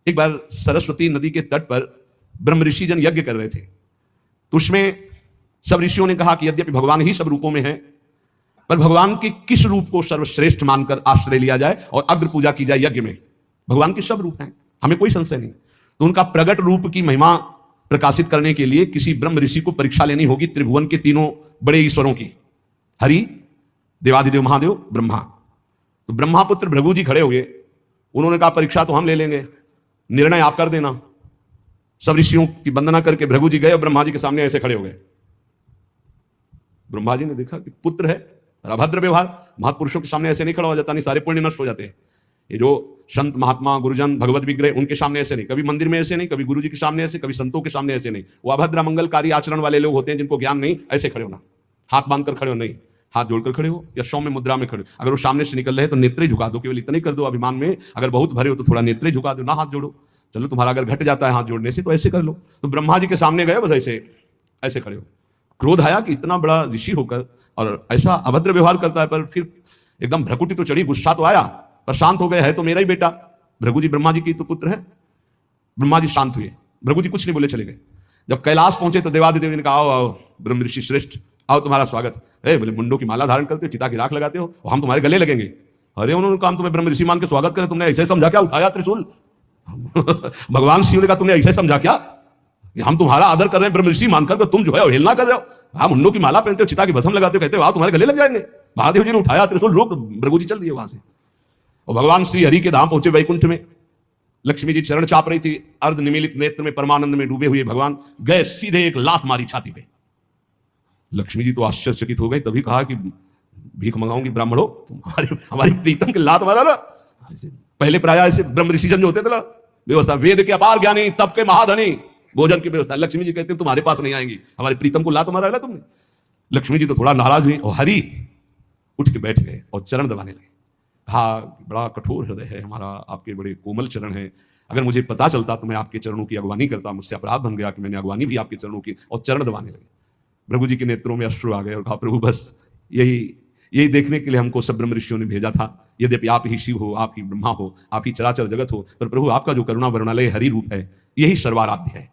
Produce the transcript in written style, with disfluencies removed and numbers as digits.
एक बार सरस्वती नदी के तट पर ब्रह्म ऋषि जन यज्ञ कर रहे थे, तो उसमें सब ऋषियों ने कहा कि यद्यपि भगवान ही सब रूपों में है, पर भगवान के किस रूप को सर्वश्रेष्ठ मानकर आश्रय लिया जाए और अग्र पूजा की जाए यज्ञ में। भगवान के सब रूप हैं, हमें कोई संशय नहीं। तो उनका प्रगट रूप की महिमा प्रकाशित करने के लिए किसी ब्रह्म ऋषि को परीक्षा लेनी होगी त्रिभुवन के तीनों बड़े ईश्वरों की, हरि, देवादिदेव महादेव, ब्रह्मा। तो ब्रह्मापुत्र भृगु जी खड़े हो गए। उन्होंने कहा परीक्षा तो हम ले लेंगे, निर्णय आप कर देना। सब ऋषियों की वंदना करके भृगु जी गए और ब्रह्मा जी के सामने ऐसे खड़े हो गए। ब्रह्मा जी ने देखा कि पुत्र है, अभद्र व्यवहार, महापुरुषों के सामने ऐसे नहीं खड़ा हो जाता, नहीं सारे पुण्य नष्ट हो जाते हैं। ये जो संत महात्मा गुरुजन भगवत विग्रह, उनके सामने ऐसे नहीं, कभी मंदिर में ऐसे नहीं, कभी गुरु जी के सामने ऐसे, कभी संतों के सामने ऐसे नहीं। वो अभद्र मंगलकारी आचरण वाले लोग होते हैं जिनको ज्ञान नहीं। ऐसे खड़े होना, हाथ बांधकर खड़े हो नहीं, हाथ जोड़कर खड़े हो या सौम्य मुद्रा में खड़े हो। अगर वो सामने से निकल रहे हैं तो नेत्रे झुका दो, केवल इतना ही कर दो अभिमान में। अगर बहुत भरे हो तो थोड़ा नेत्रे झुका दो, ना हाथ जोड़ो। चलो तुम्हारा अगर घट जाता है हाथ जोड़ने से तो ऐसे कर लो। तो ब्रह्मा जी के सामने गए, बस ऐसे ऐसे खड़े हो। क्रोध आया कि इतना बड़ा ऋषि होकर और ऐसा अभद्र व्यवहार करता है। पर फिर एकदम भ्रकुटी तो चढ़ी, गुस्सा तो आया, पर शांत हो गए। है तो मेरा ही बेटा, भृगु जी ब्रह्मा जी की तो पुत्र है। ब्रह्मा जी शांत हुए, भृगु जी कुछ नहीं बोले, चले गए। जब कैलाश पहुंचे तो देवादिदेव ने कहा आओ आओ ब्रह्म ऋषि श्रेष्ठ, आओ तुम्हारा स्वागत है। बोले मुंडों की माला धारण करते हो, चिता की राख लगाते हो, और हम तुम्हारे गले लगेंगे। अरे उन्होंने कहा तुम्हें ब्रह्म ऋषि मान के स्वागत करें, तुमने ऐसे समझा क्या उठाया त्रिशूल? भगवान शिव ने कहा तुमने ऐसे समझा क्या हम तुम्हारा आदर कर रहे हैं ब्रह्म ऋषि मानकर, तो तुम जो है अवहेलना कर रहे हो। हाँ, मुंडों की माला पहनते हो, चिता की भस्म लगाते हो, कहते हो तुम्हारे गले लग जाएंगे। महादेव जी ने उठाया त्रिशूल, रोक, भृगु जी चल दिए वहां से। और भगवान श्री हरि के धाम पहुंचे वैकुंठ में। लक्ष्मी जी चरण चाप रही थी, अर्ध निमीलित नेत्र में परमानंद में डूबे हुए भगवान गए, सीधे एक लात मारी छाती पे। लक्ष्मी जी तो आश्चर्यचकित हो गई, तभी कहा कि भीख मंगाऊंगी ब्राह्मणों, हमारी प्रीतम के लात मारा ना। पहले प्राय ऐसे ब्रह्म ऋषि जन जो होते थे ना, व्यवस्था वेद के अपार ज्ञानी, तब के महाधनी, भोजन की व्यवस्था। लक्ष्मी जी कहते तुम्हारे पास नहीं आएंगी, हमारी प्रीतम को लात मारा है ना तुमने। लक्ष्मी जी तो थोड़ा नाराज हुई और हरि उठ के बैठ गए और चरण दबाने लगे। कहा बड़ा कठोर हृदय है हमारा, आपके बड़े कोमल चरण हैं, अगर मुझे पता चलता तो मैं आपके चरणों की अगवानी करता, मुझसे अपराध बन गया कि मैंने अगवानी भी आपके चरणों की। और चरण दबाने लगे। भृगु जी के नेत्रों में अश्रु आ गए और कहा प्रभु बस यही देखने के लिए हमको सब ब्रह्म ऋषियों ने भेजा था। यद्यपि आप ही शिव हो, आप ही ब्रह्मा हो, आप ही चराचर जगत हो, पर प्रभु आपका जो करुणा वर्णालय हरि रूप है, यही सर्वाराध्य है।